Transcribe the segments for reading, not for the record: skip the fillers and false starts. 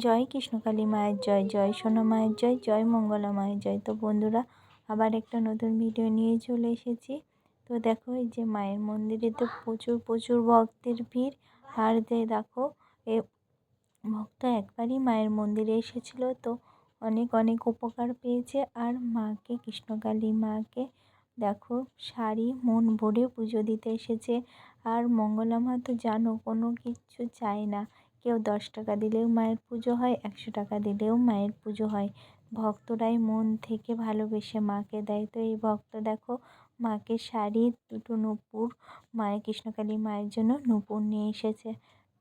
জয় কৃষ্ণকালী মায়ের জয়, জয় সোনা মায়ের জয়, জয় মঙ্গলা মায়ের জয়। তো বন্ধুরা, আবার একটা নতুন ভিডিও নিয়ে চলে এসেছি। তো দেখো, এই যে মায়ের মন্দিরে তো প্রচুর প্রচুর ভক্তের ভিড়। আর দেখো, এ ভক্ত একবারই মায়ের মন্দিরে এসেছিল, তো অনেক অনেক উপকার পেয়েছে। আর মাকে, কৃষ্ণকালী মাকে দেখো শাড়ি মন ভরে পুজো দিতে এসেছে। আর মঙ্গলা মা তো জানো, কোনো কিছু চায় না। কেউ 10 টাকা দিলেও মায়ের পুজো হয়, 100 টাকা দিলেও মায়ের পুজো হয়। ভক্তরাই মন থেকে ভালোবেসে মাকে দেয়। তো এই ভক্ত দেখো মাকে শাড়ি, দুটো নূপুর, মায়ের কৃষ্ণকালী মায়ের জন্য নূপুর নিয়ে এসেছে।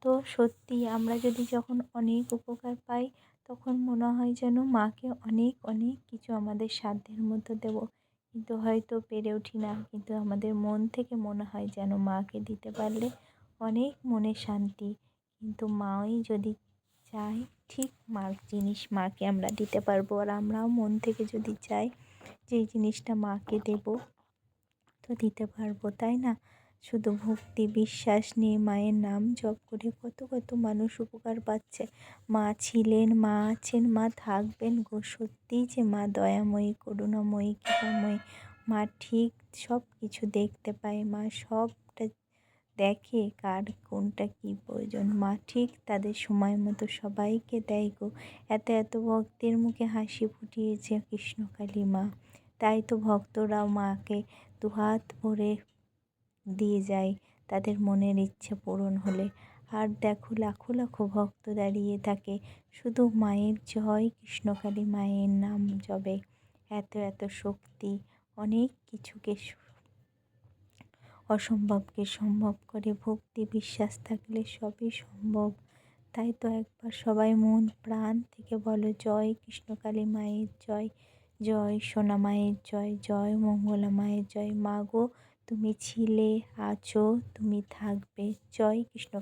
তো সত্যি আমরা যদি যখন অনেক উপকার পাই, তখন মনে হয় যেন মাকে অনেক অনেক কিছু আমাদের সাধ্যের মধ্যে দেব, কিন্তু হয়তো পেরে উঠি না। কিন্তু আমাদের মন থেকে মনে হয় যেন মাকে দিতে পারলে অনেক মনে শান্তি। কিন্তু মাই যদি চায়, ঠিক মার জিনিস মাকে আমরা দিতে পারবো। আর আমরাও মন থেকে যদি চাই যে এই জিনিসটা মাকে দেব, তো দিতে পারবো, তাই না? শুধু ভক্তি বিশ্বাস নিয়ে মায়ের নাম জপ করে কত কত মানুষ উপকার পাচ্ছে। মা ছিলেন, মা আছেন, মা থাকবেন গো। সত্যিই যে মা দয়াময়ী, করুণাময়ী, কৃপাময়ী। মা ঠিক সব কিছু দেখতে পায়, মা সবটা দেখে কার কোনটা কী প্রয়োজন। মা ঠিক তাদের সময় মতো সবাইকে দেয় গো। এত এত ভক্তের মুখে হাসি ফুটিয়েছে কৃষ্ণকালী মা। তাই তো ভক্তরাও মাকে দুহাত ভরে দিয়ে যায় তাদের মনের ইচ্ছে পূরণ হলে। আর দেখো লাখো লাখো ভক্ত দাঁড়িয়ে থাকে শুধু মায়ের জয় কৃষ্ণকালী মায়ের নাম জপে। এত এত শক্তি, অনেক কিছুকে অসম্ভবকে সম্ভব করে। ভক্তি বিশ্বাস থাকলে সবই সম্ভব। তাই তো একবার সবাই মন প্রাণ থেকে বলো, জয় কৃষ্ণকালী মায়ের জয়, জয় সোনা মায়ের জয়, জয় মঙ্গলা মায়ের জয়। মা গো, তুমি ছিলে, আছো, তুমি থাকবে। জয় কৃষ্ণ।